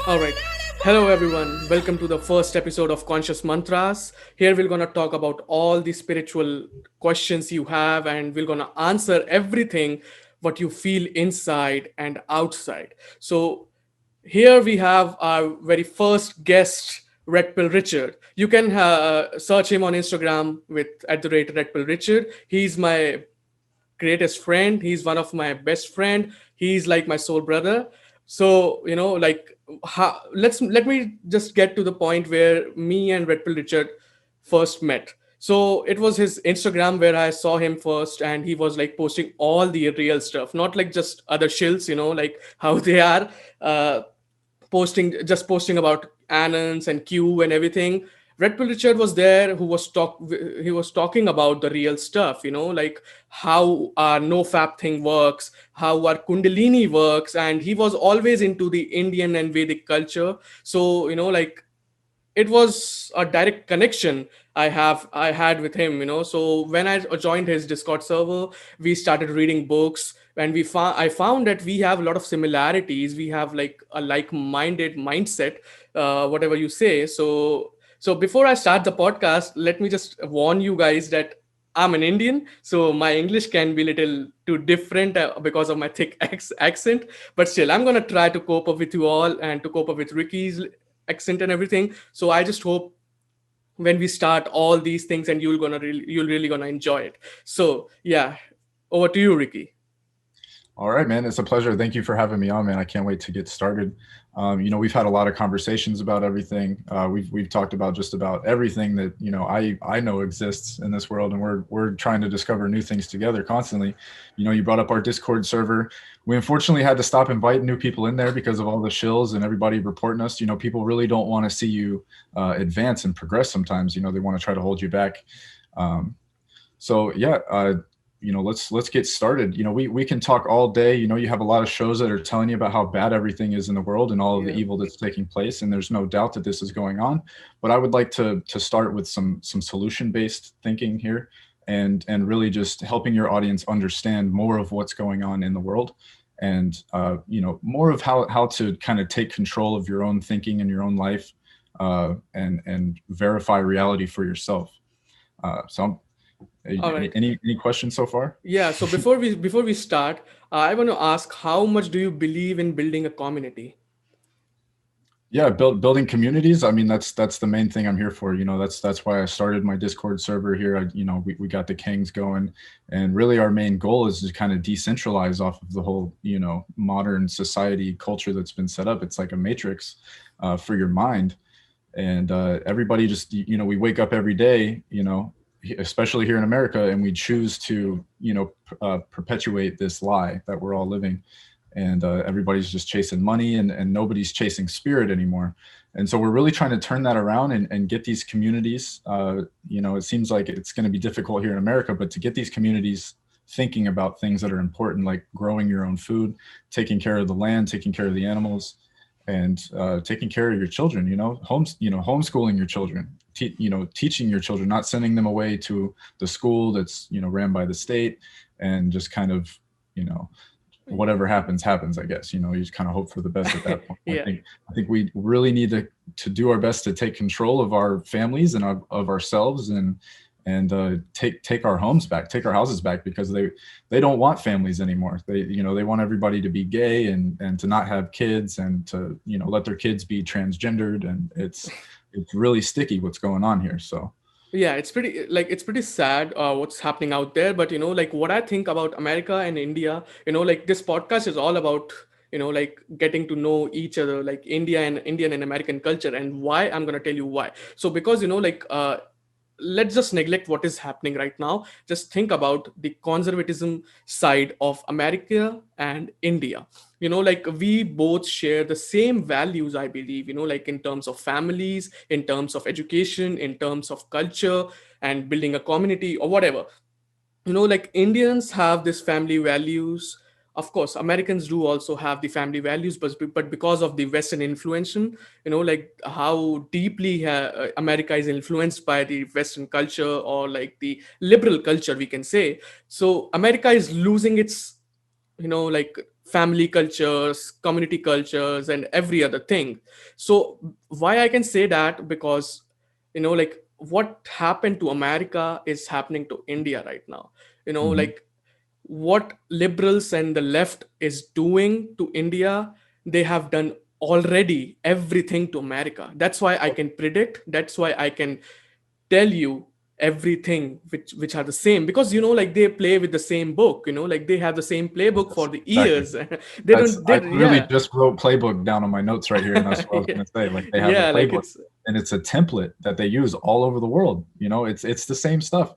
All right. Hello, everyone. Welcome to the first episode of Conscious Mantras. Here, we're going to talk about all the spiritual questions you have, and we're going to answer everything what you feel inside and outside. So, here we have our very first guest, Redpill Richard. You can search him on Instagram with at the rate Redpill Richard. He's my greatest friend. He's one of my best friend. He's like my soul brother. So let me just get to the point where me and Red Pill Richard first met. So it was his Instagram where I saw him first, and he was like posting all the real stuff, not like just other shills, like how they are. Uh, posting about Annons and Q and everything. Red Pill Richard was there who was he was talking about the real stuff, like how our no fap thing works, how our Kundalini works, and he was always into the Indian and Vedic culture. So, like it was a direct connection I had with him, so when I joined his Discord server, we started reading books, and I found that we have a lot of similarities. We have like a like-minded mindset, whatever you say. So before I start the podcast, let me just warn you guys that I'm an Indian, so my English can be a little too different because of my thick accent. But still, I'm gonna try to cope up with you all and to cope up with Ricky's accent and everything. So I just hope when we start all these things, and you'll really gonna enjoy it. So yeah, over to you, Ricky. All right, man. It's a pleasure. Thank you for having me on, man. I can't wait to get started. We've had a lot of conversations about everything. We've talked about just about everything that I know exists in this world, and we're trying to discover new things together constantly. You brought up our Discord server. We unfortunately had to stop inviting new people in there because of all the shills and everybody reporting us. People really don't want to see you advance and progress. Sometimes, they want to try to hold you back. Um, so yeah, let's get started. We can talk all day. You have a lot of shows that are telling you about how bad everything is in the world and all of the Yeah. evil that's taking place, and there's no doubt that this is going on. But I would like to start with some solution based thinking here, and really just helping your audience understand more of what's going on in the world, and more of how to kind of take control of your own thinking and your own life, and verify reality for yourself. So All any, right. any any questions so far? Yeah. So before we start, I want to ask, how much do you believe in building a community? Yeah, building communities. I mean, that's the main thing I'm here for. That's why I started my Discord server here. We got the Kings going, and really our main goal is to kind of decentralize off of the whole modern society culture that's been set up. It's like a matrix for your mind, and everybody just we wake up every day, especially here in America, and we choose to perpetuate this lie that we're all living, and everybody's just chasing money, and nobody's chasing spirit anymore. And so we're really trying to turn that around, and get these communities. It seems like it's going to be difficult here in America, but to get these communities thinking about things that are important, like growing your own food, taking care of the land, taking care of the animals, and taking care of your children. Homeschooling your children, teaching your children, not sending them away to the school that's ran by the state, and just kind of you know whatever happens, I guess. You just kind of hope for the best at that point. i Yeah. think i think we really need to do our best to take control of our families and of ourselves, and take our homes back, take our houses back, because they don't want families anymore. They want everybody to be gay, and to not have kids, and to let their kids be transgendered, and it's really sticky what's going on here. So Yeah, it's pretty sad what's happening out there. But like what I think about America and India, like this podcast is all about like getting to know each other, like Indian and American culture, and why I'm gonna tell you why. So because like let's just neglect what is happening right now. Just think about the conservatism side of America and India. Like we both share the same values, I believe, like in terms of families, in terms of education, in terms of culture, and building a community or whatever. Like Indians have this family values. Of course Americans do also have the family values, but because of the Western influence, like how deeply America is influenced by the Western culture, or like the liberal culture, we can say. So America is losing its like family cultures, community cultures, and every other thing. So why I can say that, because like what happened to America is happening to India right now. Hmm. Like what liberals and the left is doing to India, they have done already everything to America. That's why I can predict, that's why I can tell you everything which are the same, because like they play with the same book, like they have the same playbook for Yes, the exactly. years. They That's don't I they literally yeah. just wrote playbook down on my notes right here, and that's what I was Yeah, gonna say. Like they have a yeah, like playbook, it's and it's a template that they use all over the world. It's the same stuff.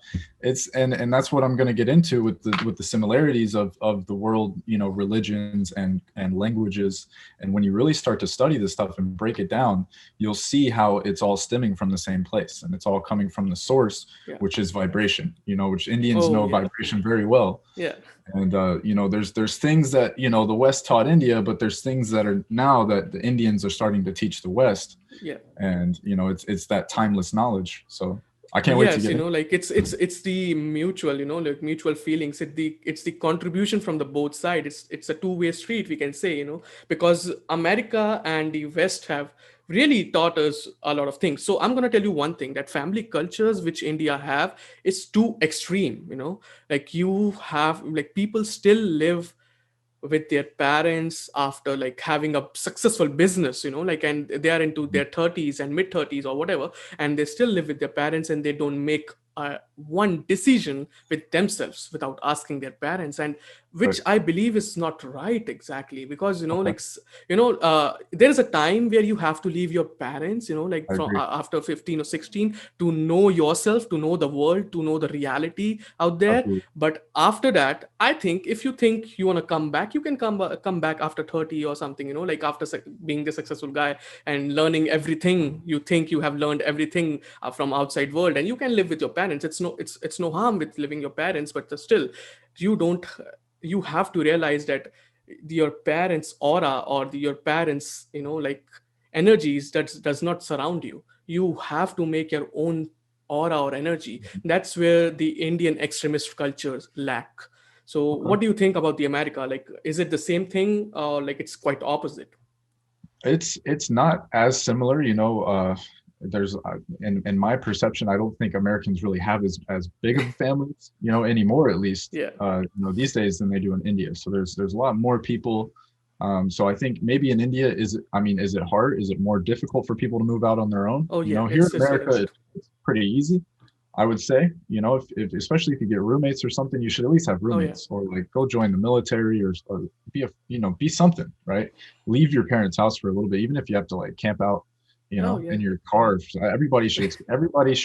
And that's what I'm gonna get into with the similarities of the world, religions and languages. And when you really start to study this stuff and break it down, you'll see how it's all stemming from the same place, and it's all coming from the source, yeah. which is vibration. Which Indians Oh know yeah. vibration very well. Yeah. And there's things that the West taught India, but there's things that are now that the Indians are starting to teach the West. Yeah. And it's that timeless knowledge. So I can't wait to Yes, get in. like it's the mutual, like mutual feelings. It's the contribution from the both side. It's a two-way street, we can say, because America and the West have really taught us a lot of things. So I'm gonna tell you one thing, that family cultures which India have is too extreme, like you have, like people still live with their parents after like having a successful business, like, and they are into their 30s and mid 30s or whatever, and they still live with their parents, and they don't make one decision with themselves without asking their parents, and which But I believe is not right exactly, because okay, like there is a time where you have to leave your parents, like I from agree. after 15 or 16, to know yourself, to know the world, to know the reality out there. Absolutely. But after that, I think if you think you want to come back, you can come back after 30 or something, like after being the successful guy and learning everything, you think you have learned everything from outside world, and you can live with your parents. It's no harm with living your parents, but still you don't you have to realize that your parents aura, or your parents like energies, that does not surround you. You have to make your own aura or energy. That's where the Indian extremist cultures lack. So Okay. what do you think about the America? Like, is it the same thing, or like it's quite opposite? It's not as similar. There's in my perception, I don't think Americans really have as big of families, anymore, at least, Yeah. these days, than they do in India. So there's a lot more people. So I think maybe in India, is it hard? Is it more difficult for people to move out on their own? Oh yeah, Here in it's very America, hard. it's pretty easy, I would say. If especially if you get roommates or something, you should at least have Oh yeah. roommates, or like go join the military, or be be something, right? Leave your parents' house for a little bit, even if you have to like camp out, Oh in yeah. your car. Everybody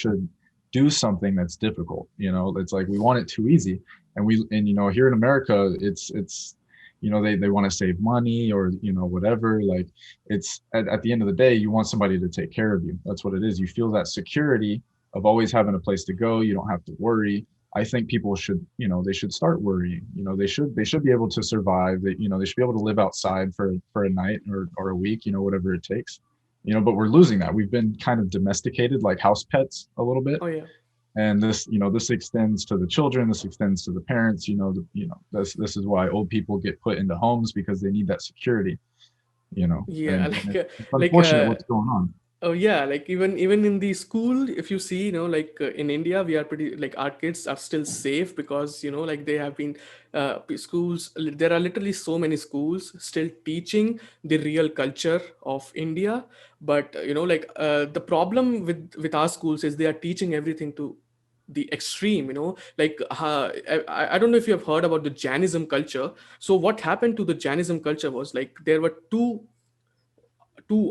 should do something that's difficult. It's like we want it too easy, and here in America, it's they want to save money, or whatever. Like it's at the end of the day, you want somebody to take care of you. That's what it is. You feel that security of always having a place to go. You don't have to worry. I think people should, they should start worrying. They should be able to survive. They should be able to live outside for a night, or a week, whatever it takes. But we're losing that. We've been kind of domesticated like house pets a little bit. Oh yeah. And this extends to the children, this extends to the parents. This is why old people get put into homes, because they need that security, Yeah. and it's Like unfortunate what's going on. oh yeah, like even in the school, if you see, like in India, we are pretty, like our kids are still safe, because like they have been schools. There are literally so many schools still teaching the real culture of India, but like the problem with our schools is they are teaching everything to the extreme. Like I don't know if you have heard about the Jainism culture. So what happened to the Jainism culture was, like, there were two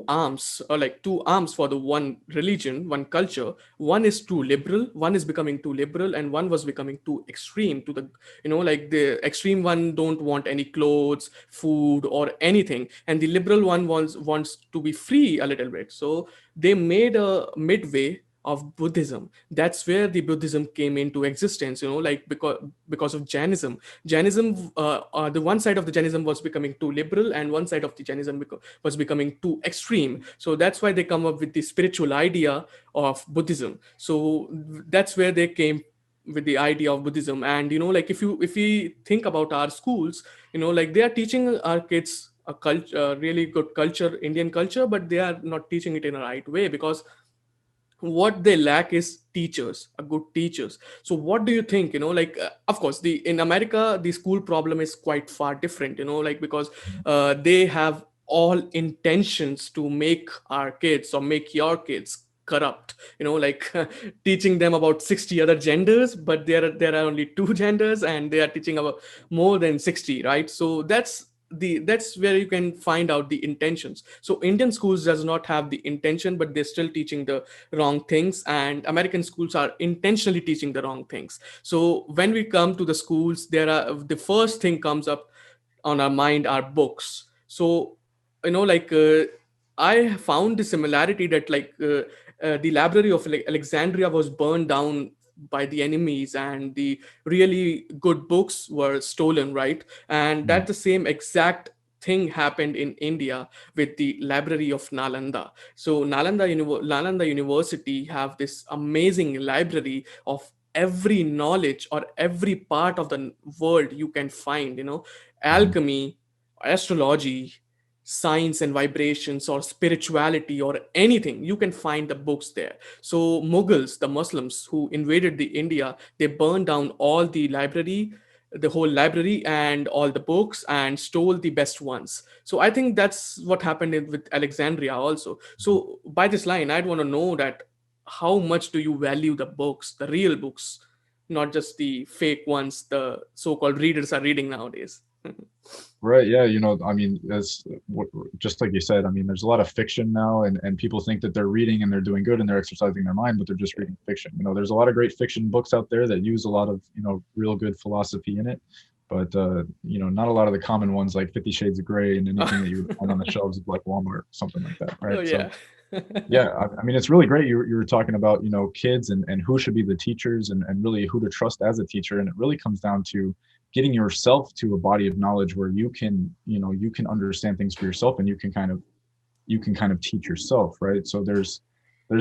arms, or like two arms for the one religion, one culture. One is too liberal, one is becoming too liberal, and one was becoming too extreme, to the like the extreme one don't want any clothes, food, or anything, and the liberal one wants to be free a little bit. So they made a midway of Buddhism. That's where the Buddhism came into existence, like because of Jainism. The one side of the Jainism was becoming too liberal, and one side of the Jainism was becoming too extreme. So that's why they come up with the spiritual idea of Buddhism. So that's where they came. with the idea of Buddhism. And like if we think about our schools, like they are teaching our kids a culture, really good culture, Indian culture, but they are not teaching it in a right way, because what they lack is teachers, a good teachers. So what do you think, like of course, the in America the school problem is quite far different, like because they have all intentions to make our kids or make your kids corrupt, like teaching them about 60 other genders, but there are only two genders, and they are teaching about more than 60, right? So that's where you can find out the intentions. So Indian schools does not have the intention, but they're still teaching the wrong things, and American schools are intentionally teaching the wrong things. So when we come to the schools, the first thing comes up on our mind are books. So like I found the similarity that like the library of Alexandria was burned down by the enemies, and the really good books were stolen, right? And that the same exact thing happened in India with the library of Nalanda. So Nalanda University have this amazing library of every knowledge or every part of the world you can find, Mhm. alchemy, astrology, science and vibrations, or spirituality, or anything. You can find the books there. So Mughals, the Muslims who invaded the India, they burned down all the whole library and all the books, and stole the best ones. So I think that's what happened with Alexandria also. So by this line, I'd want to know that how much do you value the books, the real books, not just the fake ones the so-called readers are reading nowadays. Right. Yeah. I mean, just like you said, I mean, there's a lot of fiction now, and people think that they're reading and they're doing good and they're exercising their mind, but they're just reading fiction. There's a lot of great fiction books out there that use a lot of, real good philosophy in it. But, not a lot of the common ones like 50 Shades of Grey and anything that you would find on the shelves of like Walmart, something like that. Oh Right. So, yeah. yeah, I mean, it's really great. You were talking about, kids and who should be the teachers and really who to trust as a teacher. And it really comes down to getting yourself to a body of knowledge where you can understand things for yourself, and you can kind of teach yourself, right? So there's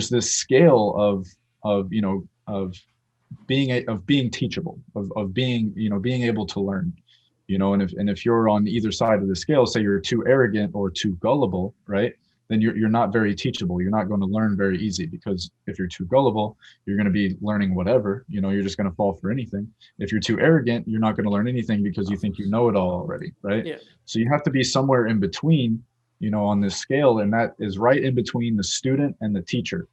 this scale of being teachable, of being able to learn, and if you're on either side of the scale, say you're too arrogant or too gullible, right? Then you're not very teachable. You're not going to learn very easy, because if you're too gullible, you're going to be learning whatever, you're just going to fall for anything. If you're too arrogant, you're not going to learn anything because you think you know it all already, right? Yeah. So you have to be somewhere in between, on this scale, and that is right in between the student and the teacher,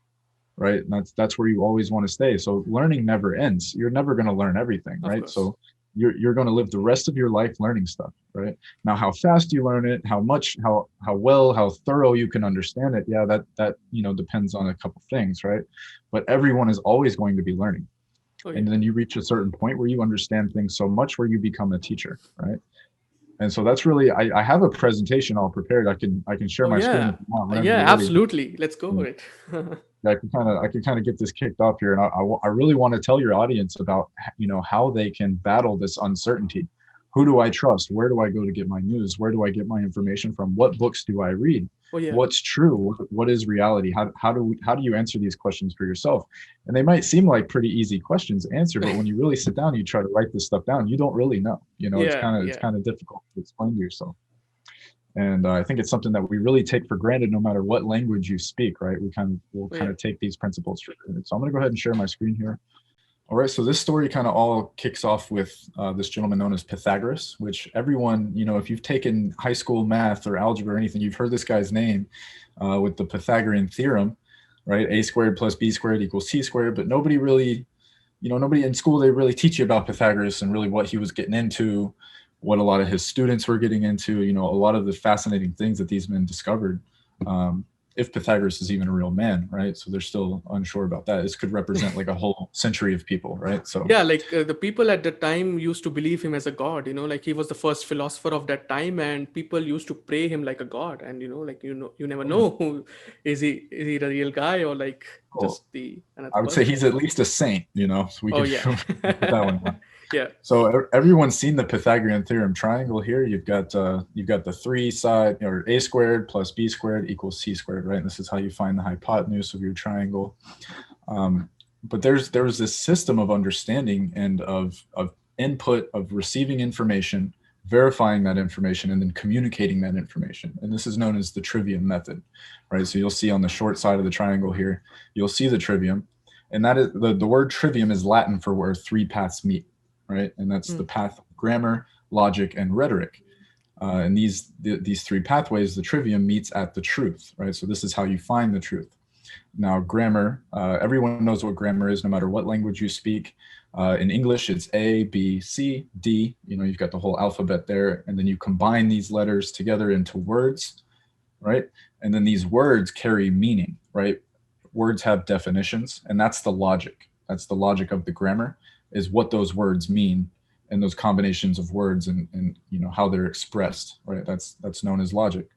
right? And that's where you always want to stay. So learning never ends. You're never going to learn everything, Of right? course. So you're going to live the rest of your life learning stuff, right? Now, how fast you learn it, how much, how well, how thorough you can understand it, yeah, that depends on a couple things, right? But everyone is always going to be learning, Oh yeah. and then you reach a certain point where you understand things so much where you become a teacher, right? And so that's really, I have a presentation all prepared. I can share Oh my screen yeah. if you want whenever Yeah, you're ready. absolutely. Let's go for it. I can kind of get this kicked off here, and I really want to tell your audience about how they can battle this uncertainty. Who do I trust? Where do I go to get my news? Where do I get my information from? What books do I read? Oh yeah. What's true? What is reality? How do you answer these questions for yourself? And they might seem like pretty easy questions to answer, but when you really sit down, you try to write this stuff down, you don't really know. It's Yeah, kind of it's yeah. kind of difficult to explain to yourself. And I think it's something that we really take for granted, no matter what language you speak, right? We'll Oh kind yeah. of take these principles for granted. So I'm going to go ahead and share my screen here. All right, so this story kind of all kicks off with this gentleman known as Pythagoras, which everyone, if you've taken high school math or algebra or anything, you've heard this guy's name with the Pythagorean theorem, right? A squared plus b squared equals c squared. But nobody really, nobody in school, they really teach you about Pythagoras and really what he was getting into, what a lot of his students were getting into, a lot of the fascinating things that these men discovered. If Pythagoras is even a real man, right? So they're still unsure about that. This could represent like a whole century of people, right? So Yeah, like the people at the time used to believe him as a god, like he was the first philosopher of that time, and people used to pray him like a god. And like you never yeah, know who is he the real guy, or like cool. just the another I would say person. he's at least a saint, so we Oh can yeah. put that one down. Yeah. So everyone's seen the Pythagorean theorem triangle here. You've got the three side, or a squared plus b squared equals c squared, right? And this is how you find the hypotenuse of your triangle. Um, but there was this system of understanding and of input, of receiving information, verifying that information, and then communicating that information. And this is known as the trivium method, right? So you'll see on the short side of the triangle here, you'll see the trivium, and that is the word trivium is Latin for where three paths meet, right? And that's the Hmm. path of grammar, logic, and rhetoric. And these three pathways, the trivium meets at the truth, right? So this is how you find the truth. Now, grammar, everyone knows what grammar is, no matter what language you speak. In English, it's A, B, C, D. You know, you've got the whole alphabet there, and then you combine these letters together into words, right? And then these words carry meaning, right? Words have definitions, and that's the logic. That's the logic of the grammar, is what those words mean and those combinations of words and you know how they're expressed, right? That's known as logic.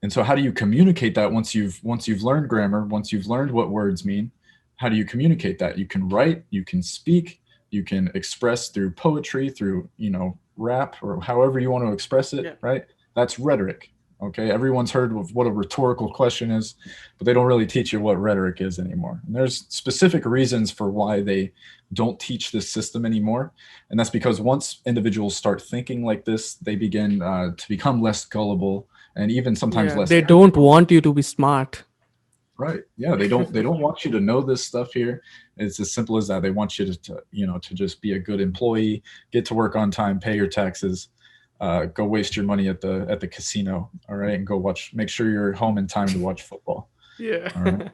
And so how do you communicate that once you've learned grammar, once you've learned what words mean? How do you communicate that? You can write, you can speak, you can express through poetry, through, you know, rap, or however you want to express it, Yeah. right? That's rhetoric. Okay, everyone's heard of what a rhetorical question is, but they don't really teach you what rhetoric is anymore. And there's specific reasons for why they don't teach this system anymore, and that's because once individuals start thinking like this, they begin to become less gullible and even sometimes Yeah. less They don't ethical. want you to be smart. Right. Yeah, they don't want you to know this stuff here. It's as simple as that. They want you to you know to just be a good employee, get to work on time, pay your taxes, go waste your money at the casino, all right, and go watch. Make sure you're home in time to watch football. Yeah. All right.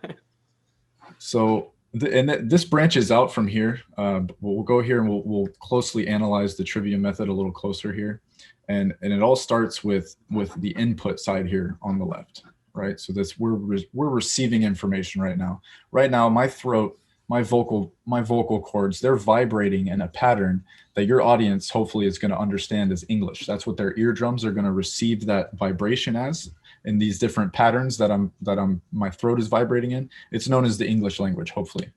So this branches out from here. We'll go here and we'll closely analyze the trivia method a little closer here, and it all starts with the input side here on the left, right? So this we're receiving information right now. Right now, my throat, my vocal cords, they're vibrating in a pattern that your audience hopefully is going to understand as English. That's what their eardrums are going to receive that vibration as, in these different patterns that I'm my throat is vibrating in. It's known as the English language. Hopefully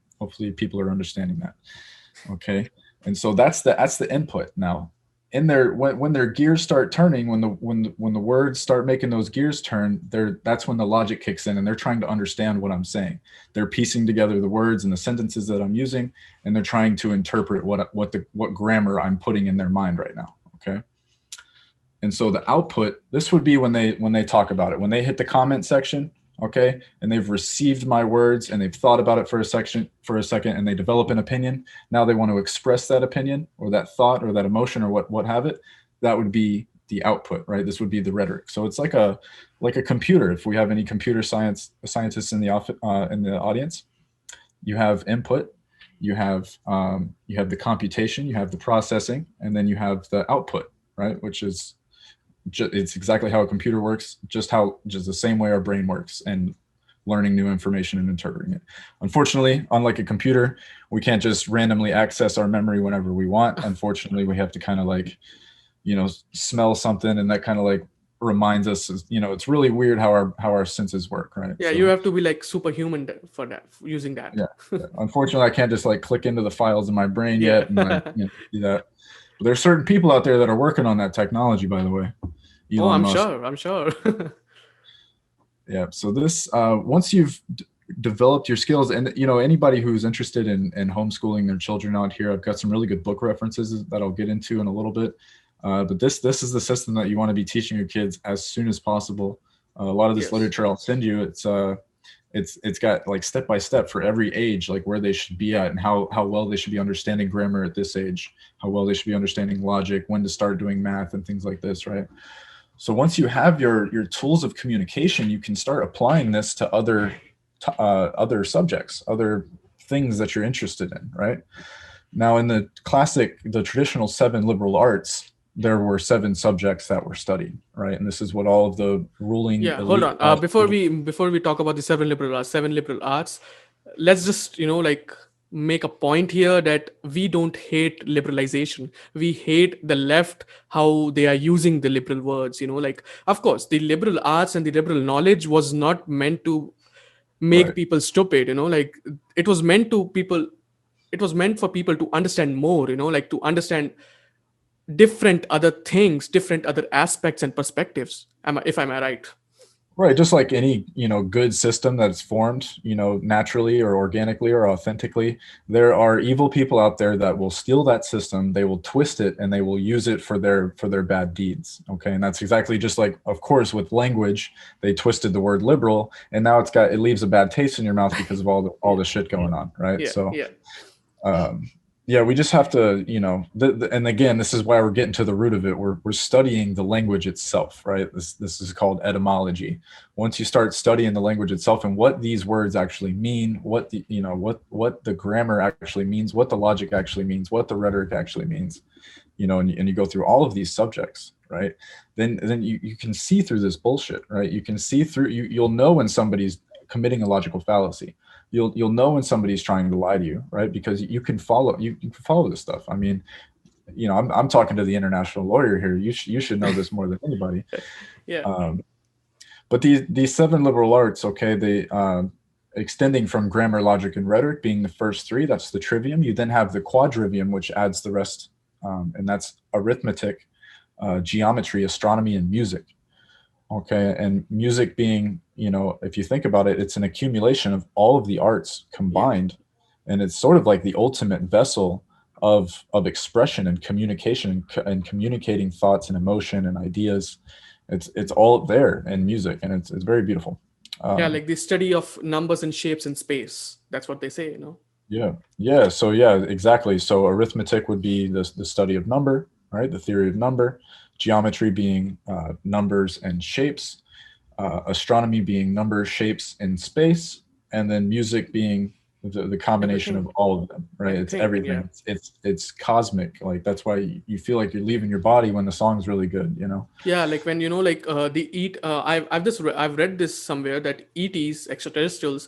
people are understanding that. Okay. And so that's the input. Now, in their when their gears start turning, when the words start making those gears turn, that's when the logic kicks in, and they're trying to understand what I'm saying. They're piecing together the words and the sentences that I'm using, and they're trying to interpret what grammar I'm putting in their mind right now. Okay. And so the output, this would be when they talk about it, when they hit the comment section, okay, and they've received my words and they've thought about it for a second and they develop an opinion. Now they want to express that opinion or that thought or that emotion or what have it. That would be the output, right? This would be the rhetoric. So it's like a computer. If we have any computer scientists in the audience, you have input, you have the computation, you have the processing, and then you have the output, right? Which is it's exactly how a computer works, just the same way our brain works, and learning new information and interpreting it. Unfortunately, unlike a computer, we can't just randomly access our memory whenever we want. Unfortunately, we have to kind of like, smell something, and that kind of like reminds us, it's really weird how our senses work, right? Yeah. You So have to be like superhuman for that, using that. yeah, yeah. Unfortunately, I can't just like click into the files in my brain Yeah. yet and like do that. But there's certain people out there that are working on that technology, by the way. Oh, Elon I'm Musk. sure. I'm sure. Yeah. So this, once you've developed your skills, and anybody who's interested in homeschooling their children out here, I've got some really good book references that I'll get into in a little bit. But this is the system that you want to be teaching your kids as soon as possible. A lot of this Yes. literature I'll send you, it's got like step by step for every age, like where they should be at and how well they should be understanding grammar at this age, how well they should be understanding logic, when to start doing math and things like this, right? So once you have your tools of communication, you can start applying this to other subjects, other things that you're interested in, right? Now, in the traditional 7 liberal arts, there were 7 subjects that were studied, right? And this is what all of the ruling Yeah. Hold elite on. class Before we talk about the seven liberal arts, let's just like make a point here that we don't hate liberalization. We hate the left, how they are using the liberal words. Like, of course, the liberal arts and the liberal knowledge was not meant to make right, people stupid. Like, it was meant to people. It was meant for people to understand more. Like, to understand different other things, different other aspects and perspectives. If am I right? Right, just like any, good system that's formed, naturally or organically or authentically, there are evil people out there that will steal that system, they will twist it, and they will use it for their bad deeds. Okay, and that's exactly just like, of course, with language, they twisted the word liberal, and now it leaves a bad taste in your mouth because of all Yeah, the shit going on, right? yeah, So yeah, um, yeah, we just have to, and again, this is why we're getting to the root of it. We're studying the language itself, right? This is called etymology. Once you start studying the language itself and what these words actually mean, what the grammar actually means, what the logic actually means, what the rhetoric actually means, and you go through all of these subjects, right? Then you can see through this bullshit, right? You can see through you'll know when somebody's committing a logical fallacy. You'll know when somebody's trying to lie to you, right? Because you can follow this stuff. I mean, I'm talking to the international lawyer here. You should know this more than anybody. yeah, Um, but these seven liberal arts, okay, they extending from grammar, logic, and rhetoric being the first three. That's the trivium. You then have the quadrivium, which adds the rest, and that's arithmetic, geometry, astronomy, and music. Okay, and music being, if you think about it, it's an accumulation of all of the arts yeah. combined, and it's sort of like the ultimate vessel of expression and communication and communicating thoughts and emotion and ideas. It's all there in music, and it's very beautiful. Yeah, Um, like the study of numbers and shapes in space. That's what they say, yeah, yeah. So yeah, exactly. So arithmetic would be the study of number, right? The theory of number. Geometry being numbers and shapes, astronomy being numbers, shapes, and space, and then music being the combination of Everything, all of them, right? It's everything. Yeah, everything. It's cosmic. Like that's why you feel like you're leaving your body when the song's really good, yeah. Like when like the eat. I've read this somewhere that ETs, extraterrestrials,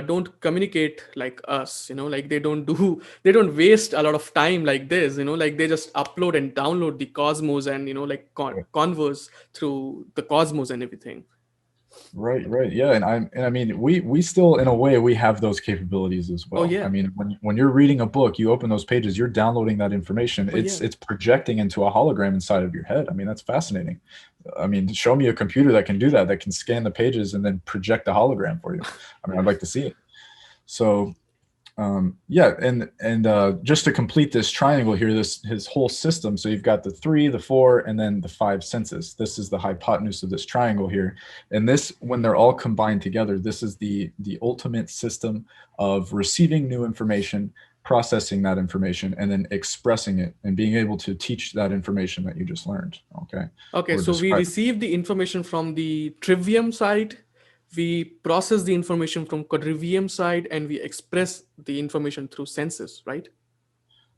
don't communicate like us. Like they don't do they don't waste a lot of time like this. Like they just upload and download the cosmos and like converse through the cosmos and everything. Right, right. Yeah, and I mean we still in a way we have those capabilities as Oh well. I yeah. mean when you're reading a book, you open those pages, you're downloading that information. Oh yeah. It's projecting into a hologram inside of your head. I mean, that's fascinating. I mean, show me a computer that can do that, that can scan the pages and then project a hologram for you. I mean, I'd like to see it. So yeah, and just to complete this triangle here, this his whole system. So you've got the three, the four, and then the five senses. This is the hypotenuse of this triangle here, and this, when they're all combined together, this is the ultimate system of receiving new information, processing that information, and then expressing it and being able to teach that information that you just learned. Okay, Okay, or so we describe. receive the information from the trivium side, we process the information from quadrivium side, and we express the information through senses, right?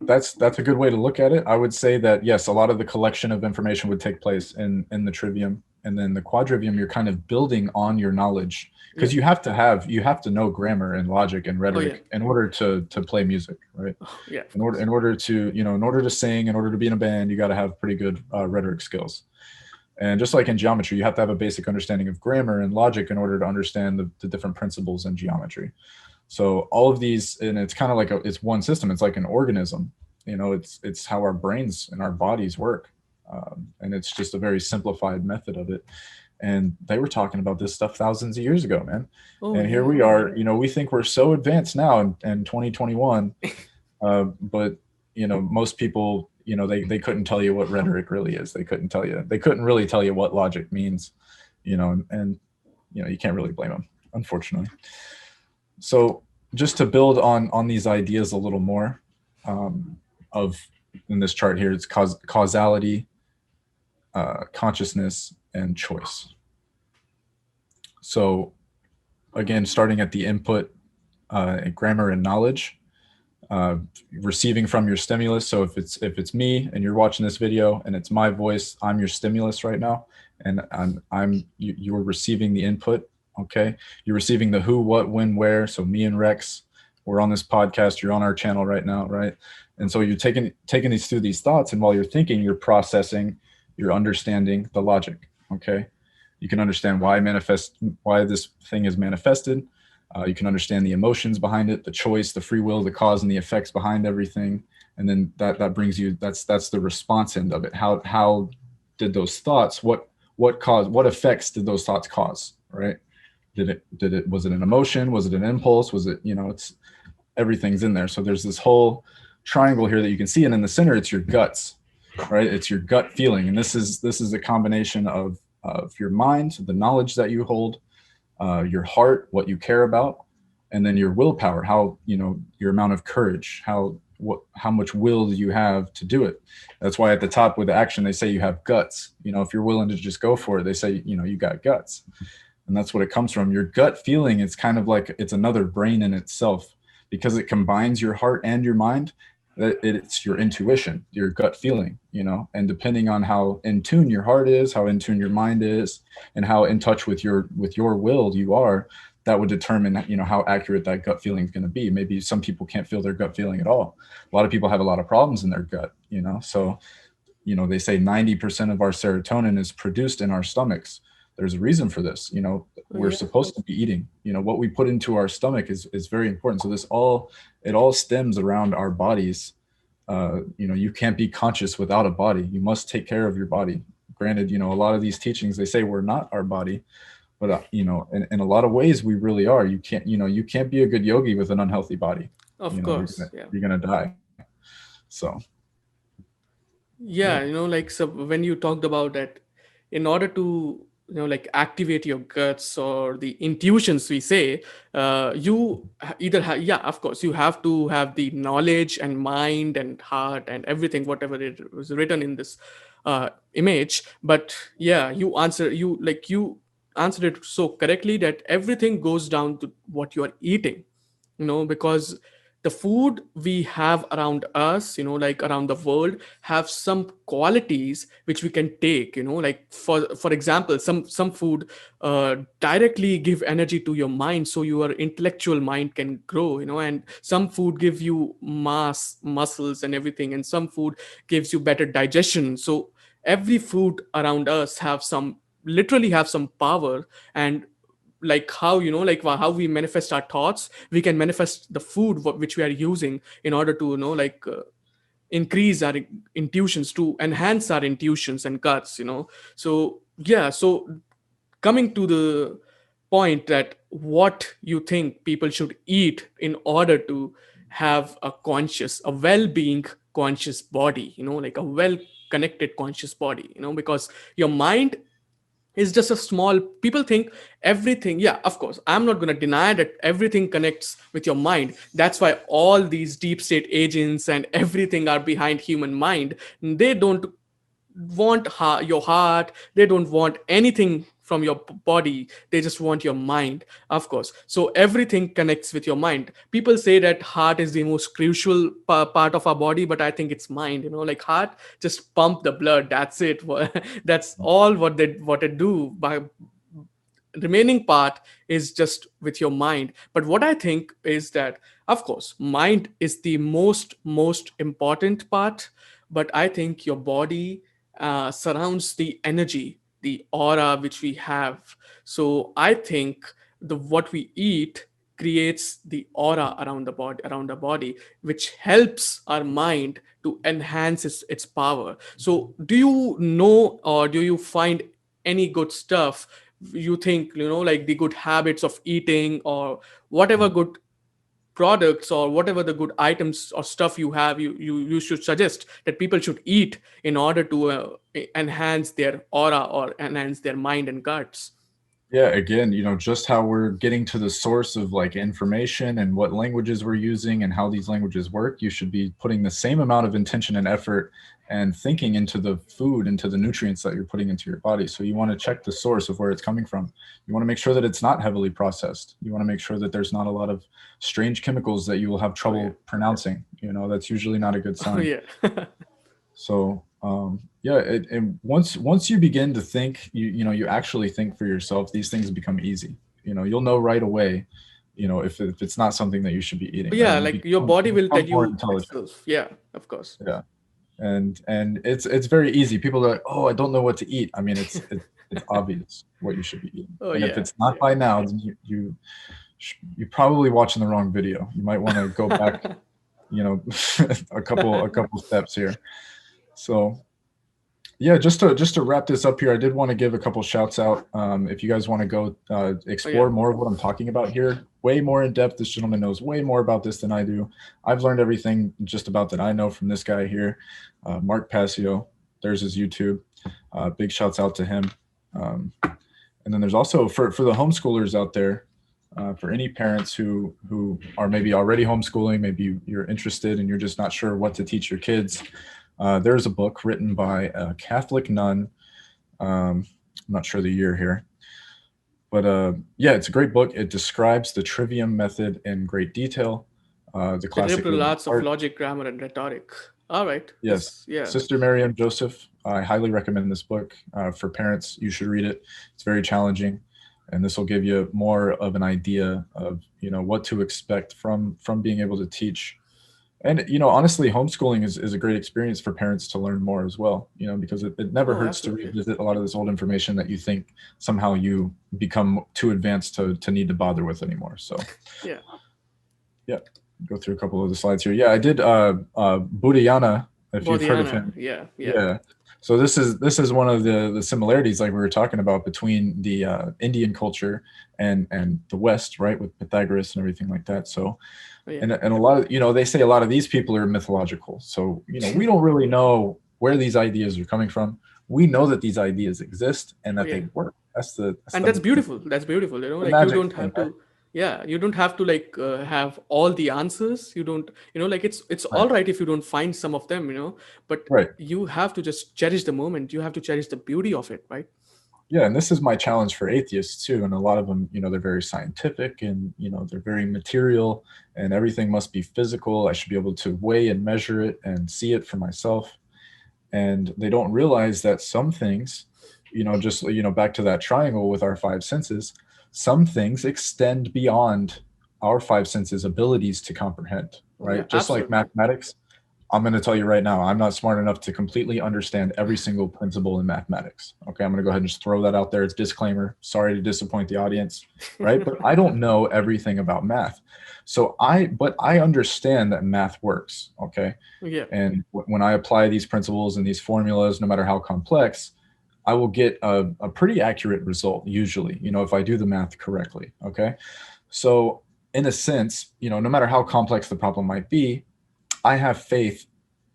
That's a good way to look at it. I would say that yes, a lot of the collection of information would take place in the trivium, and then the quadrivium, you're kind of building on your knowledge because Yeah. you have to know grammar and logic and Oh yeah. rhetoric in order to play music, right? Oh, yeah, of course. In order to in order to sing, in order to be in a band, you got to have pretty good rhetoric skills. And just like in geometry, you have to have a basic understanding of grammar and logic in order to understand the different principles in geometry. So all of these, and it's kind of like it's one system. It's like an organism. It's how our brains and our bodies work, and it's just a very simplified method of it. And they were talking about this stuff thousands of years ago, man. Oh And here yeah. we are. We think we're so advanced now in 2021, but most people, they couldn't tell you what rhetoric really is. They couldn't tell you. They couldn't really tell you what logic means. And you can't really blame them, unfortunately. So just to build on these ideas a little more, of in this chart here, it's causality, consciousness, and choice. So again, starting at the input, grammar and knowledge, uh, receiving from your stimulus. So if it's me and you're watching this video and it's my voice, I'm your stimulus right now, and you're receiving the input. Okay, you're receiving the who, what, when, where. So me and Rex, we're on this podcast. You're on our channel right now, right? And so you're taking these through these thoughts, and while you're thinking, you're processing, you're understanding the logic. Okay, you can understand why this thing is manifested. You can understand the emotions behind it, the choice, the free will, the cause and the effects behind everything, and then that brings you, that's the response end of it. How did those thoughts, what effects did those thoughts cause, right? Was it an emotion? Was it an impulse? Was it, it's everything's in there. So there's this whole triangle here that you can see, and in the center, it's your guts, right? It's your gut feeling, and this is a combination of your mind, the knowledge that you hold, your heart, what you care about, and then your willpower, how, your amount of courage, how much will do you have to do it. That's why at the top with the action they say you have guts. If you're willing to just go for it, they say, you got guts. And that's what it comes from. Your gut feeling, it's kind of like it's another brain in itself, because it combines your heart and your mind. It's your intuition, your gut feeling, and depending on how in tune your heart is, how in tune your mind is, and how in touch with your will you are, that would determine, how accurate that gut feeling is going to be. Maybe some people can't feel their gut feeling at all. A lot of people have a lot of problems in their gut, so, they say 90% of our serotonin is produced in our stomachs. There's a reason for this. We're supposed to be eating. What we put into our stomach is very important. So it all stems around our bodies. You can't be conscious without a body. You must take care of your body. Granted, a lot of these teachings, they say we're not our body, but in a lot of ways we really are. You can't be a good yogi with an unhealthy body. Of course, yeah. You're gonna die. So Yeah, like, so when you talked about that, in order to, like, activate your guts or the intuitions, we say, either have, yeah, of course, you have to have the knowledge and mind and heart and everything, whatever it was written in this image. But yeah, you answered it so correctly, that everything goes down to what you are eating, because the food we have around us, like around the world, have some qualities which we can take, like, for example, some food directly give energy to your mind, so your intellectual mind can grow, and some food give you muscles and everything, and some food gives you better digestion. So every food around us have some, literally have some power. And like how, like how we manifest our thoughts, we can manifest the food which we are using, in order to, like, increase our intuitions, to enhance our intuitions and guts. So yeah, so coming to the point, that what you think people should eat in order to have a well-being conscious body, like a well connected conscious body, because your mind is just a small, people think everything, yeah, of course, I'm not going to deny that everything connects with your mind. That's why all these deep state agents and everything are behind human mind. They don't want your heart, they don't want anything from your body, they just want your mind, of course. So everything connects with your mind. People say that heart is the most crucial part of our body, but I think it's mind, like heart just pump the blood, that's it. That's all what they do. By remaining part is just with your mind. But what I think is that, of course, mind is the most important part, but I think your body surrounds the energy, the aura which we have. So I think the what we eat creates the aura around the body, which helps our mind to enhance its power. So do you know, or do you find any good stuff, you think, like the good habits of eating, or whatever good products, or whatever the good items or stuff you have, you should suggest that people should eat in order to enhance their aura or enhance their mind and guts? yeah, again, just how we're getting to the source of like information and what languages we're using and how these languages work, you should be putting the same amount of intention and effort and thinking into the food, into the nutrients that you're putting into your body. So you want to check the source of where it's coming from. You want to make sure that it's not heavily processed. You want to make sure that there's not a lot of strange chemicals that you will have Oh yeah. trouble pronouncing. That's usually not a good Oh sign. yeah. So yeah, and once you begin to think, you actually think for yourself, these things become easy. You'll know right away, if it's not something that you should be eating, right? Yeah, You like your body you will tell become more you intelligent. itself. Yeah, of course. Yeah, and it's very easy. People are like, oh, I don't know what to eat. I mean, it's obvious what you should be eating, Oh and if yeah, it's not yeah. by now, then you're probably watching the wrong video. You might want to go back, a couple steps here. So Yeah, just to wrap this up here, I did want to give a couple shouts out. If you guys want to go Oh yeah. explore more of what I'm talking about here, way more in depth. This gentleman knows way more about this than I do. I've learned everything just about that I know from this guy here, Mark Passio. There's his YouTube. Big shouts out to him. Um, and then there's also for the homeschoolers out there, for any parents who are maybe already homeschooling, maybe you're interested and you're just not sure what to teach your kids. There's a book written by a Catholic nun. I'm not sure the year here, but yeah, it's a great book. It describes the trivium method in great detail, the The classic liberal liberal arts of art. logic, grammar, and rhetoric. All right. Yes, This, yeah. Sister Miriam Joseph. I highly recommend this book for parents. You should read it. It's very challenging, and this will give you more of an idea of what to expect from being able to teach. And honestly, homeschooling is a great experience for parents to learn more as well. Because it never Oh, hurts to absolutely. revisit a lot of this old information that you think somehow you become too advanced to need to bother with anymore. So Yeah. yeah, go through a couple of the slides here. Yeah, I did Buddhayana, if you've heard of Bodhiana. him. Yeah. Yeah. Yeah. So this is one of the similarities, like we were talking about, between the Indian culture and the West, right, with Pythagoras and everything like that. So Oh, yeah. and a lot of they say a lot of these people are mythological. So we don't really know where these ideas are coming from. We know that these ideas exist and Oh, that yeah. they work. That's the that's And the, that's beautiful. That's beautiful. You know, the like you magic don't thing, have right? to. Yeah, you don't have to like have all the answers. You don't. You know, like it's Right. all right if you don't find some of them. You know, but Right. you have to just cherish the moment. You have to cherish the beauty of it, right? Yeah, and this is my challenge for atheists too. And a lot of them, they're very scientific, and they're very material, and everything must be physical. I should be able to weigh and measure it and see it for myself. And they don't realize that some things, just back to that triangle with our five senses, some things extend beyond our five senses abilities to comprehend, Oh yeah, right? Just like absolutely. mathematics, I'm going to tell you right now, I'm not smart enough to completely understand every single principle in mathematics. Okay, I'm going to go ahead and just throw that out there. It's disclaimer. Sorry to disappoint the audience, right? But I don't know everything about math. But I understand that math works. Okay, Yeah, and when I apply these principles and these formulas, no matter how complex, I will get a pretty accurate result usually, if I do the math correctly. Okay. So, in a sense, no matter how complex the problem might be, I have faith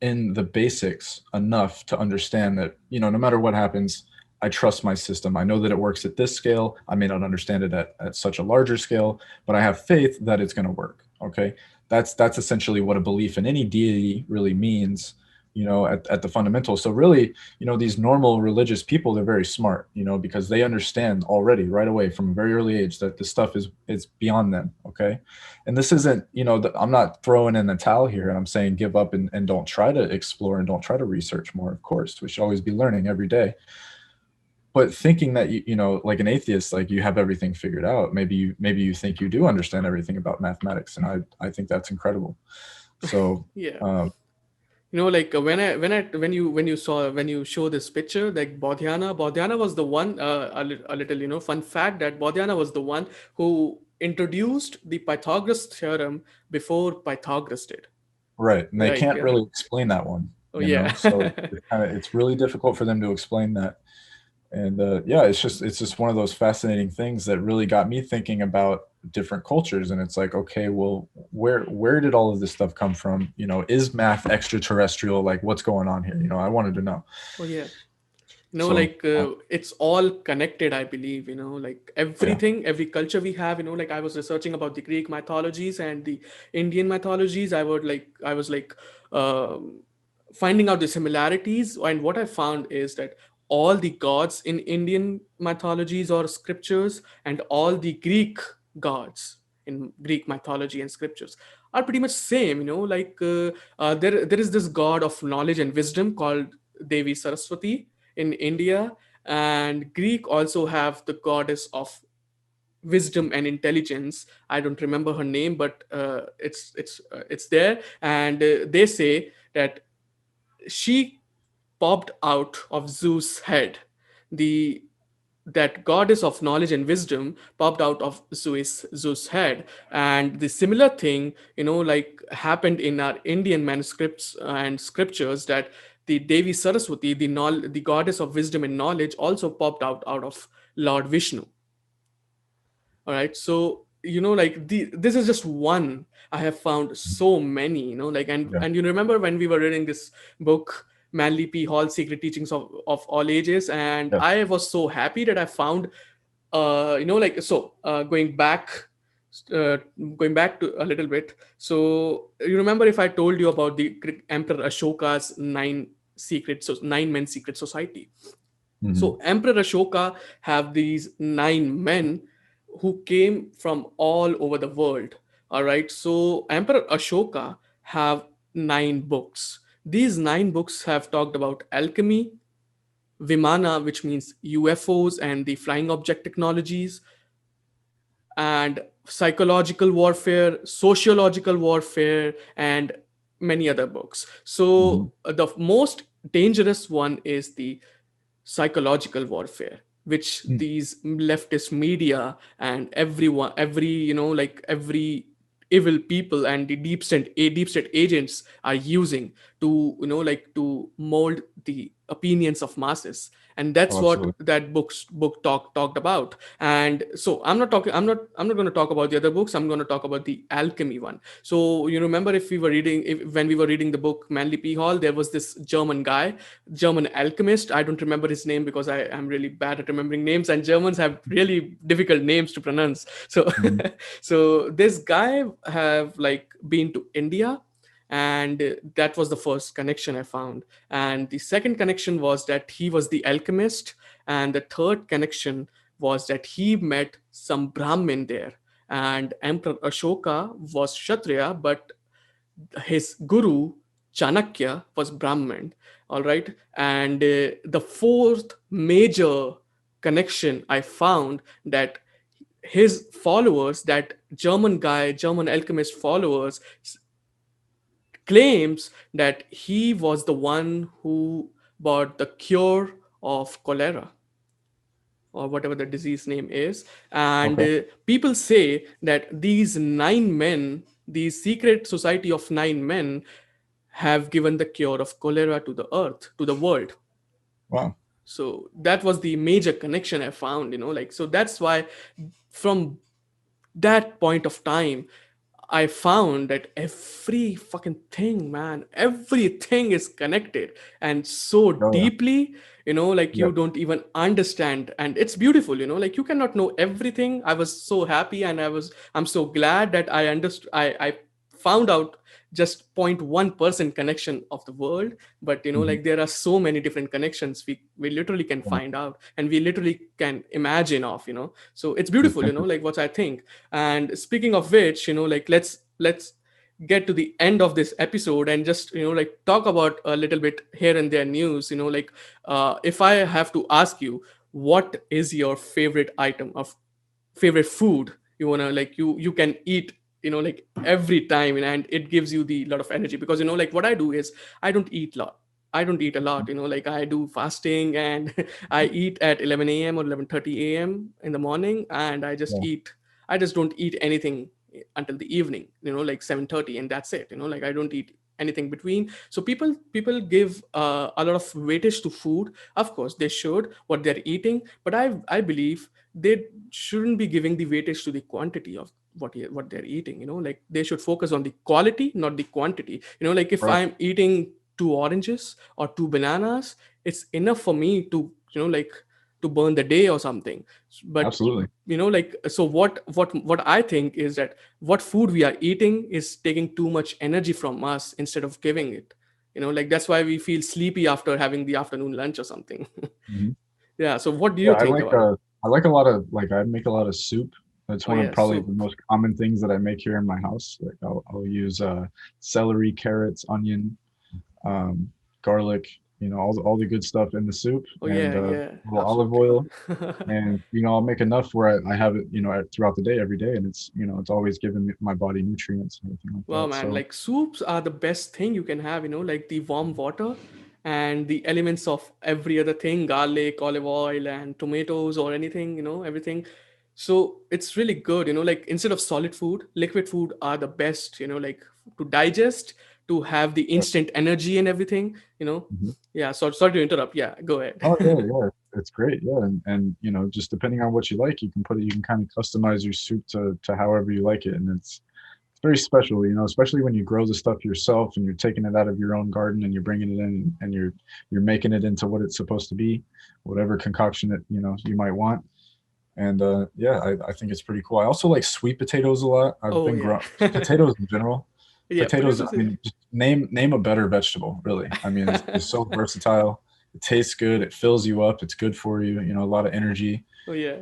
in the basics enough to understand that, no matter what happens, I trust my system. I know that it works at this scale. I may not understand it at such a larger scale, but I have faith that it's going to work. Okay. That's essentially what a belief in any deity really means, at the fundamental. So really, these normal religious people, they're very smart, because they understand already right away from a very early age that this stuff is beyond them. Okay. And this isn't, I'm not throwing in the towel here and I'm saying give up and don't try to explore and don't try to research more. Of course, we should always be learning every day. But thinking that like an atheist, like you have everything figured out, maybe you think you do understand everything about mathematics, and I think that's incredible. So yeah. um, You know, like when you show this picture, like Bodhiana was the one. A little, fun fact that Bodhiana was the one who introduced the Pythagoras theorem before Pythagoras did. right, and they Right? can't Yeah. really explain that one, Oh yeah. so it's really difficult for them to explain that. And yeah, it's just one of those fascinating things that really got me thinking about different cultures. And it's like, okay, well, where did all of this stuff come from? Is math extraterrestrial? Like, what's going on here? I wanted to know. Oh yeah. So It's all connected, I believe. Like yeah, every culture we have. Like I was researching about the Greek mythologies and the Indian mythologies. I was like um, finding out the similarities, and what I found is that all the gods in Indian mythologies or scriptures and all the Greek gods in Greek mythology and scriptures are pretty much same. There is this god of knowledge and wisdom called Devi Saraswati in India, and Greek also have the goddess of wisdom and intelligence. I don't remember her name, but it's there, and they say that she popped out of Zeus' head. The That goddess of knowledge and wisdom popped out of Zeus' head, and the similar thing, happened in our Indian manuscripts and scriptures, that the Devi Saraswati, the goddess of wisdom and knowledge, also popped out of Lord Vishnu. All right, so like this is just one. I have found so many, like, Yeah. and you remember when we were reading this book, Manly P. Hall, Secret Teachings of All Ages, and Yes. I was so happy that I found, like, so uh, going back to a little bit. So you remember, if I told you about the Emperor Ashoka's nine men secret society. Hmm. So Emperor Ashoka have these nine men who came from all over the world. All right. So Emperor Ashoka have nine books. These nine books have talked about alchemy, Vimana, which means UFOs and the flying object technologies, and psychological warfare, sociological warfare, and many other books. Hmm. So the most dangerous one is the psychological warfare, which these leftist media and everyone, like every evil people and the deep state agents are using to, like, to mold the opinions of masses. And that's Oh, what absolutely. that book talked about. And so I'm not going to talk about the other books. I'm going to talk about the alchemy one. So you remember, when we were reading the book Manly P. Hall, there was this German alchemist. I don't remember his name because I am really bad at remembering names, and Germans have really difficult names to pronounce. So, Hmm. so this guy have like been to India, and that was the first connection I found. And the second connection was that he was the alchemist, and the third connection was that he met some Brahmin there. And Emperor Ashoka was Kshatriya, but his guru Chanakya was Brahmin. All right. And the fourth major connection I found, that his followers, that German alchemist followers, claims that he was the one who brought the cure of cholera, or whatever the disease name is. And Okay. people say that these nine men, the secret society of nine men, have given the cure of cholera to the earth, to the world. Wow. So that was the major connection I found, like, so that's why, from that point of time, I found that every fucking thing, man, everything is connected, and so Oh yeah. deeply, like, Yeah. you don't even understand. And it's beautiful, like, you cannot know everything. I was so happy, and I'm so glad that I understood. I found out just 0.1% connection of the world. But Hmm. like, there are so many different connections we literally can Yeah. find out, and we literally can imagine of. So it's It's beautiful, interesting. like, what I think. And speaking of which, like, let's get to the end of this episode and just, like, talk about a little bit here and there news. Like, if I have to ask you, what is your favorite item of favorite food you want to, like, you can eat, like, every time, and it gives you the lot of energy. Because, like, what I do is, I don't eat a lot, like, I do fasting, and I eat at 11 a.m. or 11:30 a.m. in the morning, and Yeah. I just don't eat anything until the evening, like 7:30, and that's it. Like, I don't eat anything between. So people give a lot of weightage to food. Of course they should, what they're eating, but I believe they shouldn't be giving the weightage to the quantity of what they're eating. Like, they should focus on the quality, not the quantity. Like, if Right. I'm eating two oranges or two bananas, it's enough for me to, like, to burn the day or something. But, Absolutely. like, so what I think is that what food we are eating is taking too much energy from us instead of giving it. Like, that's why we feel sleepy after having the afternoon lunch or something. Hmm. Yeah, so what do Yeah, you think about it? I like a lot of like I make a lot of soup. That's Oh one of yeah, probably the soup. most common things that I make here in my house. Like I'll use celery, carrots, onion, um, garlic, all the good stuff in the soup, Oh and yeah, yeah, a little olive absolutely. oil, and I'll make enough where I have it, throughout the day, every day, and it's always giving my body nutrients and everything like Wow, that. man, So like, soups are the best thing you can have, like the warm water and the elements of every other thing, garlic, olive oil, and tomatoes, or anything, everything. So it's really good, like, instead of solid food, liquid food are the best, like, to digest, to have the Yeah. instant energy and everything, Mhm. Yeah, so sorry to interrupt. Yeah, go Oh yeah, ahead. yeah, it's great. Yeah, and just depending on what you like, you can kind of customize your soup to however you like it, and it's very special. Especially when you grow the stuff yourself and you're taking it out of your own garden and you're bringing it in and you're making it into what it's supposed to be, whatever concoction that you might want. And yeah, I think it's pretty cool. I also like sweet potatoes a lot. I've Oh been yeah. growing potatoes in general. Yeah, Potatoes, I potatoes. mean, just name a better vegetable, really. I mean, they're so versatile. It tastes good. It fills you up. It's good for you. A lot of energy. Oh yeah.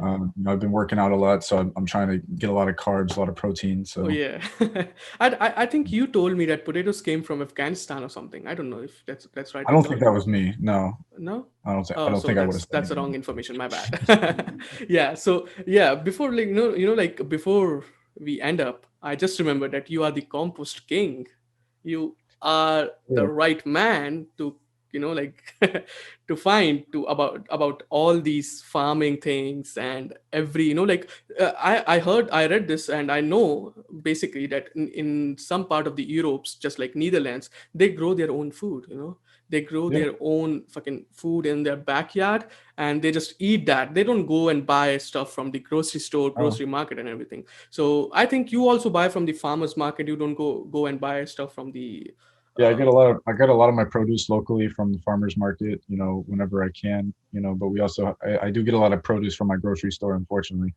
I've been working out a lot, so I'm trying to get a lot of carbs, a lot of protein. Oh So yeah. I think you told me that potatoes came from Afghanistan or something. I don't know if that's right I or don't think not. that was me. No, No. I Oh, don't so think I would have said that's the wrong anything. information. My bad. Yeah. So yeah, before like like before we end up, I just remember that you are the compost king. You are the Yeah, right man to like to find to about all these farming things and every like I read this and I know basically that in some part of the Europes, just like Netherlands, they grow their own food. They grow yeah. their own fucking food in their backyard, and they just eat that. They don't go and buy stuff from the grocery store, Oh, grocery market and everything. So I think you also buy from the farmers market. You don't go and buy stuff from the yeah. uh, I get a lot of my produce locally from the farmers market. Whenever I can. But we also I do get a lot of produce from my grocery store, unfortunately.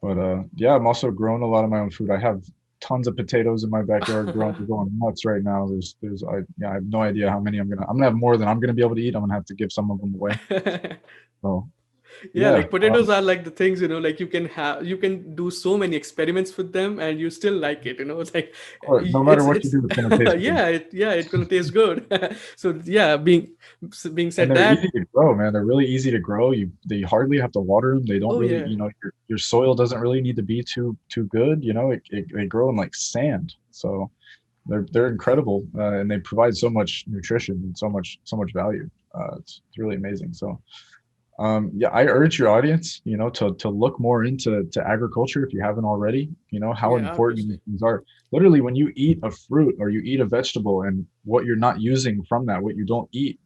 But yeah, I'm also growing a lot of my own food. I have tons of potatoes in my backyard growing. They're going nuts right now. I have no idea how many I'm gonna have more than I'm gonna be able to eat. I'm gonna have to give some of them away. So yeah, yeah, like potatoes are like the things, like you can do so many experiments with them and you still like it. It's like of course, no matter what you it's do, it's gonna taste good. yeah, it's gonna taste good. So yeah, being And said they're easy that. to grow, man. They're really easy to grow. They hardly have to water them. They don't Oh really, yeah. your soil doesn't really need to be too good. They grow in like sand. So they're incredible, and they provide so much nutrition and so much value. It's really amazing. So yeah, I urge your audience, to look more into agriculture if you haven't already. How Yeah, important these obviously. things are. Literally, when you eat a fruit or you eat a vegetable, and what you're not using from that, what you don't eat,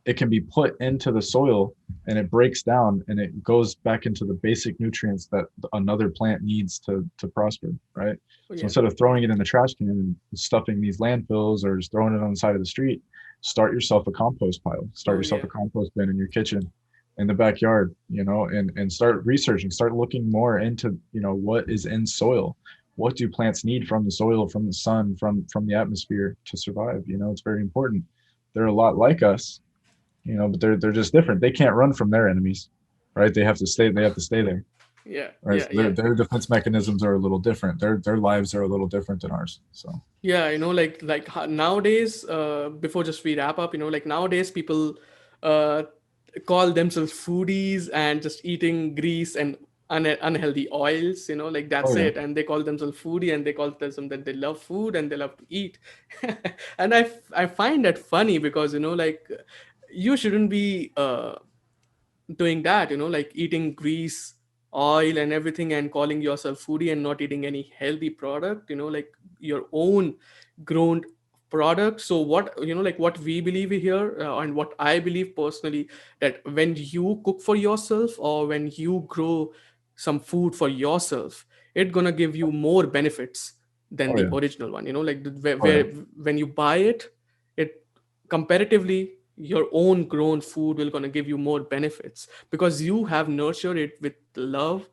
it can be put into the soil and it breaks down and it goes back into the basic nutrients that another plant needs to prosper, right? Oh So yeah. instead of throwing it in the trash can and stuffing these landfills or just throwing it on the side of the street, start yourself a compost pile, start Oh yourself a yeah. compost bin in your kitchen, in the backyard, and start researching, start looking more into, what is in soil. What do plants need from the soil, from the sun, from the atmosphere to survive? It's very important. They're a lot like us, but they're just different. They can't run from their enemies, right? They have to stay there, Yeah, right? yeah, So yeah. their defense mechanisms are a little different. Their lives are a little different than ours. So Yeah, nowadays, before just we wrap up, like nowadays people uh call themselves foodies and just eating grease and unhealthy oils, like oh that's yeah, it. And they call themselves foodie and they call themselves that they love food and they love to eat. And I find that funny because like you shouldn't be doing that, like eating grease, oil and everything and calling yourself foodie and not eating any healthy product, like your own grown product. So what, like what we believe here, and what I believe personally, that when you cook for yourself or when you grow some food for yourself, it's gonna give you more benefits than oh the yeah, original one, like oh yeah, where when you buy it, it comparatively your own grown food will going to give you more benefits because you have nurtured it with love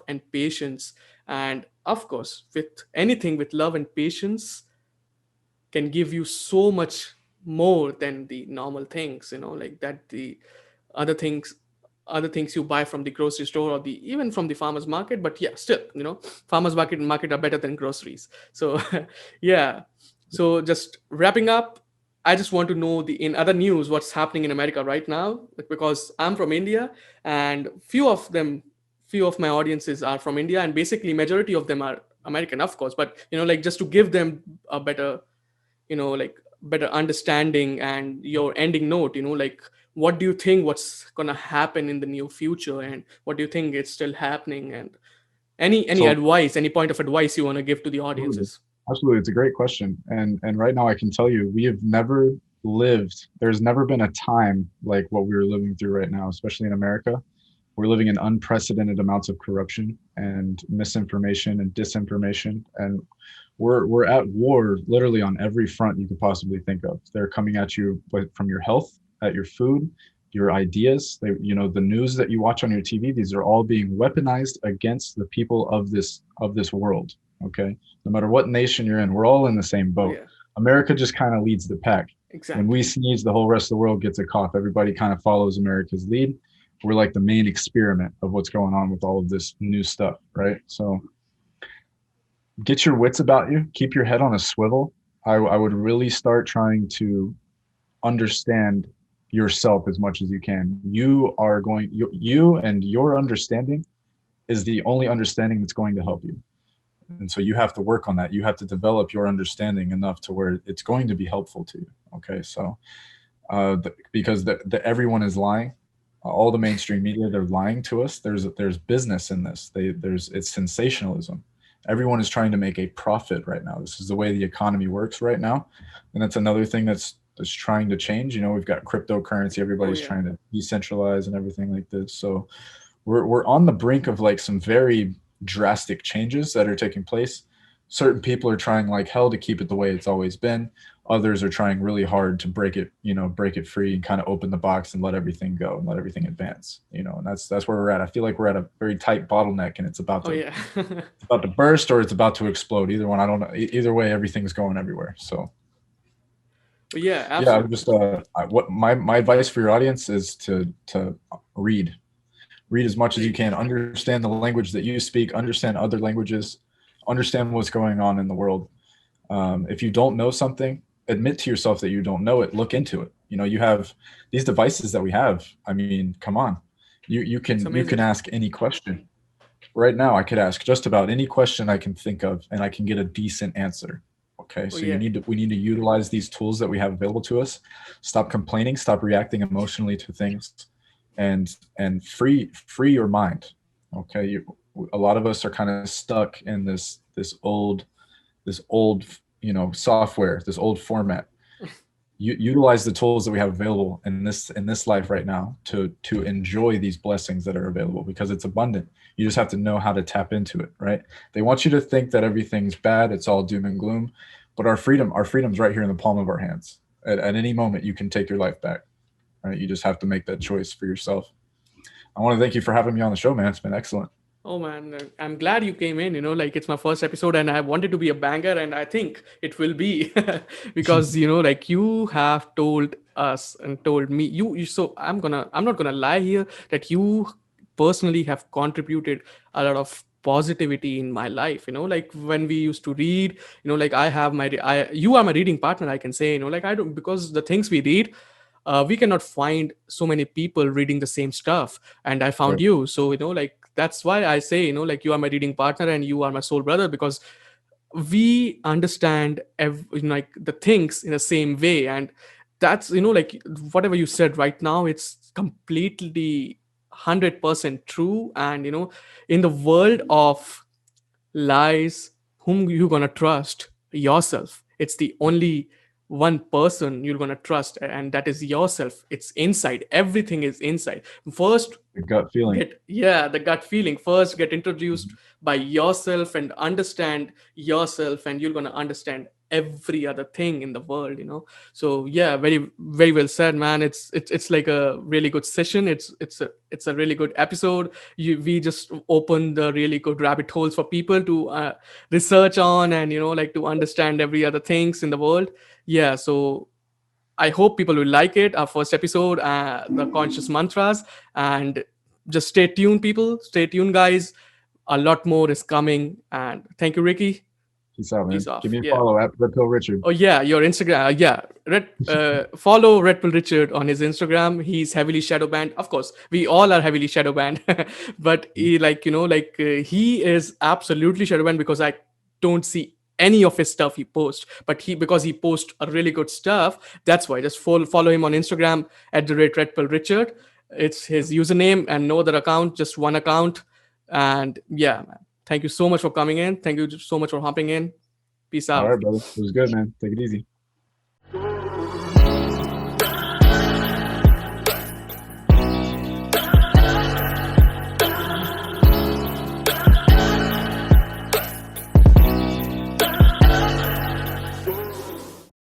and patience. And of course, with anything with love and patience can give you so much more than the normal things, like that the other things other things you buy from the grocery store or the even from the farmers market. But yeah, still, farmers market are better than groceries. So yeah. So just wrapping up, I just want to know the in other news what's happening in America right now, like, because I'm from India and few of my audiences are from India, and basically majority of them are American, of course. But like just to give them a better, like better understanding and your ending note, like what do you think what's gonna happen in the near future, and what do you think it's still happening, and any so advice, any point of advice you want to give to the totally. audiences? Absolutely, it's a great question. And right now I can tell you we have never lived, there's never been a time like what we're living through right now, especially in America. We're living in unprecedented amounts of corruption and misinformation and disinformation, and we're at war literally on every front you could possibly think of. They're coming at you from your health, at your food, your ideas. They, you know, the news that you watch on your TV. These are all being weaponized against the people of this world. Okay, no matter what nation you're in, we're all in the same Oh boat. yeah, America just kind of leads the pack. When we exactly. sneeze, the whole rest of the world gets a cough. Everybody kind of follows America's lead. We're like the main experiment of what's going on with all of this new stuff, right? So get your wits about you, keep your head on a swivel. I would really start trying to understand yourself as much as you can. You and your understanding is the only understanding that's going to help you. And so you have to work on that. You have to develop your understanding enough to where it's going to be helpful to you. Okay. So, because everyone is lying, all the mainstream media, they're lying to us. There's business in this. It's sensationalism. Everyone is trying to make a profit right now. This is the way the economy works right now, and that's another thing that's trying to change. You know, we've got cryptocurrency. Oh Everybody's yeah. trying to decentralize and everything like this. So we're on the brink of like some very drastic changes that are taking place. Certain people are trying like hell to keep it the way it's always been. Others are trying really hard to break it, you know, break it free and kind of open the box and let everything go and let everything advance, you know. And that's where we're at. I feel like we're at a very tight bottleneck and Oh yeah. it's about to burst or it's about to explode. Either one, I don't know. Either way, everything's going everywhere. So Oh yeah, yeah, I'm just absolutely. what my advice for your audience is to read read as much as you Read. can, understand the language that you speak, understand other languages, understand what's going on in the world. If you don't know something, admit to yourself that you don't know it. Look into it. You know, you have these devices that we have. I mean, come on, It's you can amazing. ask any question right now. I could ask just about any question I can think of, and I can get a decent answer. Okay, Oh so yeah. we need to utilize these tools that we have available to us. Stop complaining. Stop reacting emotionally to things, and free your mind. Okay, a lot of us are kind of stuck in this old you know software, this old format. Utilize the tools that we have available in this life right now to enjoy these blessings that are available because it's abundant. You just have to know how to tap into it, right? They want you to think that everything's bad, it's all doom and gloom, but our freedom's right here in the palm of our hands. At any moment you can take your life back, right? You just have to make that choice for yourself. I want to thank you for having me on the show, man. It's been excellent. Oh man, I'm glad you came in. Like it's my first episode, and I wanted to be a banger, and I think it will be because like you have told us and told me. So I'm not gonna lie here that you personally have contributed a lot of positivity in my life. Like when we used to read. Like I have you are my reading partner. I can say. Like I don't because the things we read we cannot find so many people reading the same stuff, and I found Right. you. So like that's why I say like you are my reading partner and you are my soul brother, because we understand like the things in the same way. And that's like whatever you said right now, it's completely 100% true. And in the world of lies, whom you gonna trust? Yourself. It's the only one person you're gonna trust, and that is yourself. It's inside. Everything is inside. First, The gut feeling. the gut feeling. First, get introduced by yourself and understand yourself, and you're gonna understand every other thing in the world. So yeah, very very well said, man. It's like a really good session. It's a really good episode. We just opened the really good rabbit holes for people to research on, and like to understand every other things in the world. Yeah, so I hope people will like it. Our first episode, the conscious mantras, and just stay tuned, people. Stay tuned, guys. A lot more is coming. And thank you, Ricky. Peace out, Peace man. Give off. me a Yeah. follow at Redpill Richard. Oh yeah, your Instagram. Yeah, follow Redpill Richard on his Instagram. He's heavily shadow banned. Of course, we all are heavily shadow banned, but he, like he is absolutely shadow banned because I don't see any of his stuff he posts. But because he posts a really good stuff, that's why just follow him on Instagram at the rate Redpill Richard. It's his username and no other account, just one account. And yeah, man. Thank you so much for coming in. Thank you so much for hopping in. Peace All out. right, brother. It was good, man. Take it easy.